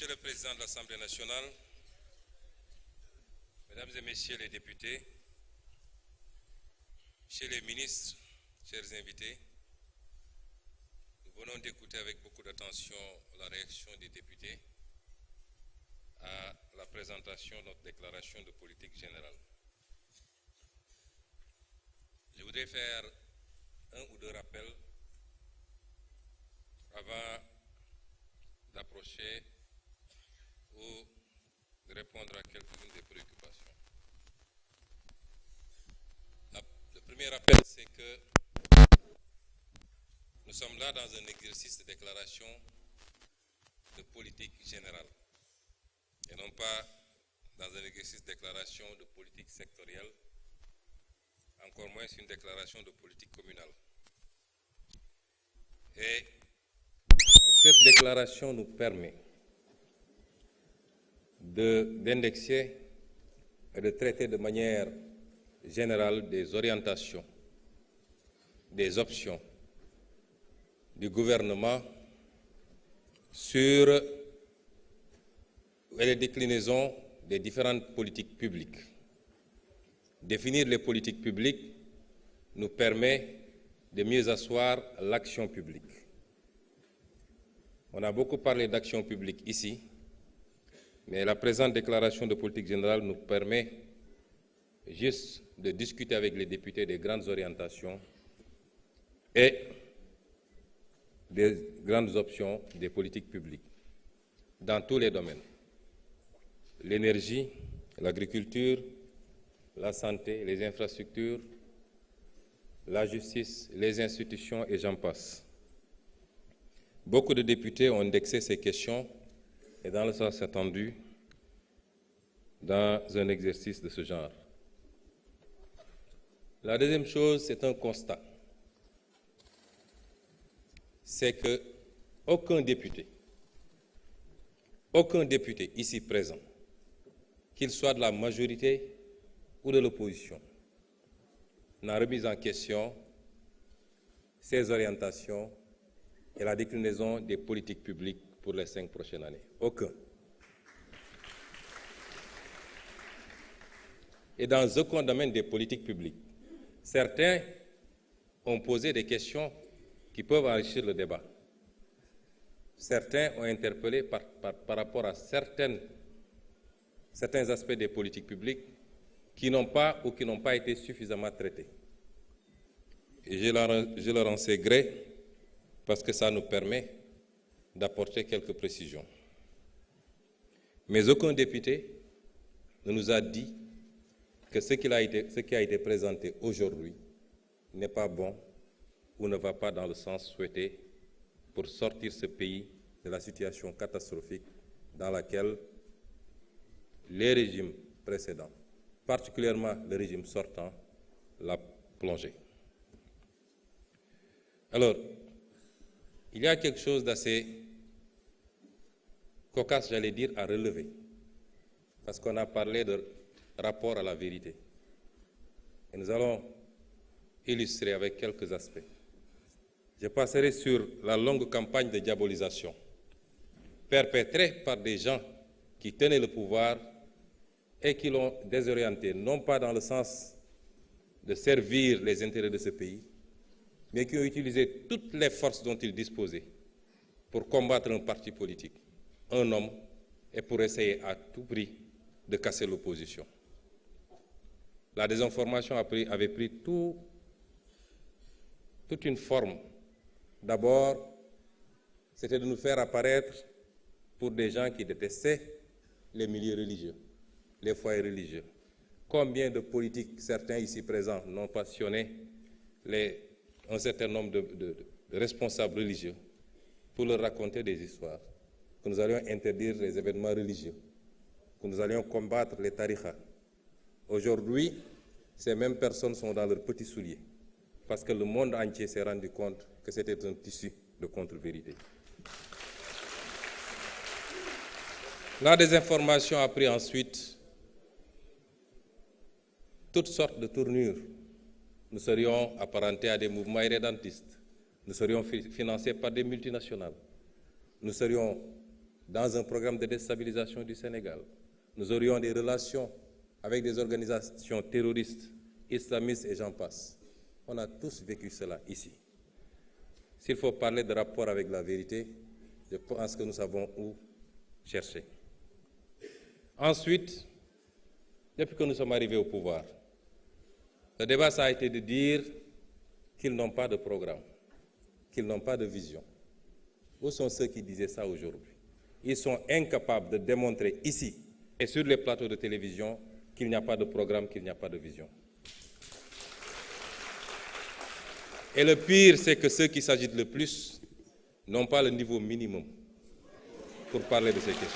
Monsieur le Président de l'Assemblée nationale, Mesdames et Messieurs les députés, Messieurs les ministres, chers invités, nous venons d'écouter avec beaucoup d'attention la réaction des députés à la présentation de notre déclaration de politique générale. Je voudrais faire un ou deux rappels avant d'approcher ou de répondre à quelques-unes des préoccupations. Le premier rappel, c'est que nous sommes là dans un exercice de déclaration de politique générale et non pas dans un exercice de déclaration de politique sectorielle, encore moins une déclaration de politique communale. Et cette déclaration nous permet d'indexer et de traiter de manière générale des orientations, des options du gouvernement sur les déclinaisons des différentes politiques publiques. Définir les politiques publiques nous permet de mieux asseoir l'action publique. On a beaucoup parlé d'action publique ici, mais la présente déclaration de politique générale nous permet juste de discuter avec les députés des grandes orientations et des grandes options des politiques publiques dans tous les domaines. L'énergie, l'agriculture, la santé, les infrastructures, la justice, les institutions et j'en passe. Beaucoup de députés ont indexé ces questions et dans le sens attendu dans un exercice de ce genre. La deuxième chose, c'est un constat. C'est que aucun député ici présent, qu'il soit de la majorité ou de l'opposition, n'a remis en question ces orientations et la déclinaison des politiques publiques pour les 5 prochaines années. Aucun. Et dans aucun domaine des politiques publiques, certains ont posé des questions qui peuvent enrichir le débat. Certains ont interpellé par rapport à certains aspects des politiques publiques qui n'ont pas ou qui n'ont pas été suffisamment traités. Et je leur en sais gré parce que ça nous permet d'apporter quelques précisions. Mais aucun député ne nous a dit que ce qui a été présenté aujourd'hui n'est pas bon ou ne va pas dans le sens souhaité pour sortir ce pays de la situation catastrophique dans laquelle les régimes précédents, particulièrement le régime sortant, l'a plongé. Alors, il y a quelque chose d'assez cocasse, j'allais dire, à relever, parce qu'on a parlé de rapport à la vérité. Et nous allons illustrer avec quelques aspects. Je passerai sur la longue campagne de diabolisation perpétrée par des gens qui tenaient le pouvoir et qui l'ont désorienté, non pas dans le sens de servir les intérêts de ce pays, mais qui ont utilisé toutes les forces dont ils disposaient pour combattre un parti politique, un homme, et pour essayer à tout prix de casser l'opposition. La désinformation avait pris toute une forme. D'abord, c'était de nous faire apparaître pour des gens qui détestaient les milieux religieux, les foyers religieux. Combien de politiques, certains ici présents, n'ont passionné un certain nombre de responsables religieux pour leur raconter des histoires, que nous allions interdire les événements religieux, que nous allions combattre les tariqas. Aujourd'hui, ces mêmes personnes sont dans leurs petits souliers, parce que le monde entier s'est rendu compte que c'était un tissu de contre-vérité. La désinformation a pris ensuite toutes sortes de tournures. Nous serions apparentés à des mouvements irrédentistes. Nous serions financés par des multinationales. Nous serions dans un programme de déstabilisation du Sénégal. Nous aurions des relations avec des organisations terroristes, islamistes et j'en passe. On a tous vécu cela ici. S'il faut parler de rapport avec la vérité, je pense que nous savons où chercher. Ensuite, depuis que nous sommes arrivés au pouvoir, le débat, ça a été de dire qu'ils n'ont pas de programme, qu'ils n'ont pas de vision. Où sont ceux qui disaient ça aujourd'hui? Ils sont incapables de démontrer ici et sur les plateaux de télévision qu'il n'y a pas de programme, qu'il n'y a pas de vision. Et le pire, c'est que ceux qui s'agitent le plus n'ont pas le niveau minimum pour parler de ces questions.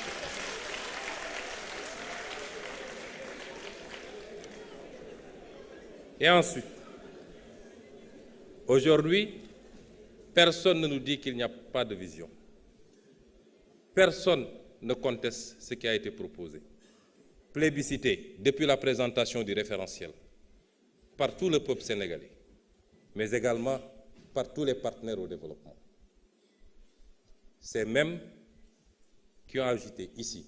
Et ensuite, aujourd'hui, personne ne nous dit qu'il n'y a pas de vision. Personne ne conteste ce qui a été proposé. Plébiscité depuis la présentation du référentiel par tout le peuple sénégalais, mais également par tous les partenaires au développement. Ces mêmes qui ont agité ici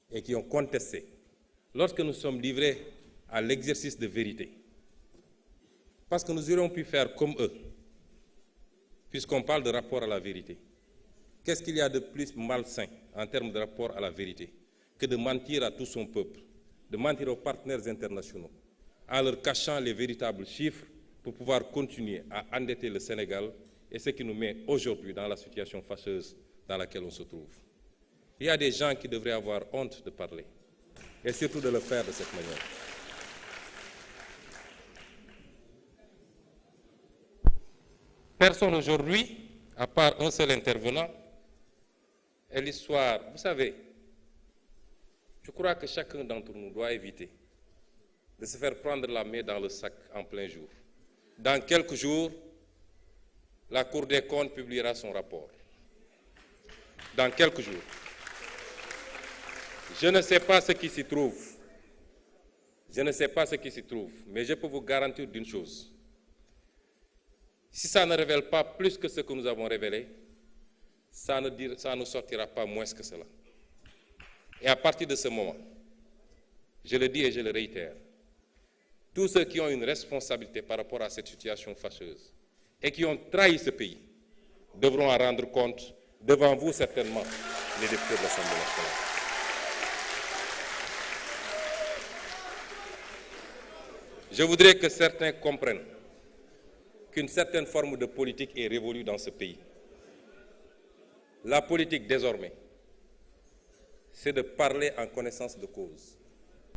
et qui ont contesté, lorsque nous sommes livrés à l'exercice de vérité, parce que nous aurions pu faire comme eux, puisqu'on parle de rapport à la vérité. Qu'est-ce qu'il y a de plus malsain en termes de rapport à la vérité que de mentir à tout son peuple, de mentir aux partenaires internationaux, en leur cachant les véritables chiffres pour pouvoir continuer à endetter le Sénégal et ce qui nous met aujourd'hui dans la situation fâcheuse dans laquelle on se trouve. Il y a des gens qui devraient avoir honte de parler et surtout de le faire de cette manière. Personne aujourd'hui, à part un seul intervenant, et l'histoire, vous savez, je crois que chacun d'entre nous doit éviter de se faire prendre la main dans le sac en plein jour. Dans quelques jours, la Cour des comptes publiera son rapport. Dans quelques jours. Je ne sais pas ce qui s'y trouve. Je ne sais pas ce qui s'y trouve, mais je peux vous garantir d'une chose. Si ça ne révèle pas plus que ce que nous avons révélé, ça ne sortira pas moins que cela. Et à partir de ce moment, je le dis et je le réitère, tous ceux qui ont une responsabilité par rapport à cette situation fâcheuse et qui ont trahi ce pays devront en rendre compte devant vous certainement, les députés de l'Assemblée nationale. Je voudrais que certains comprennent qu'une certaine forme de politique est révolue dans ce pays. La politique, désormais, c'est de parler en connaissance de cause.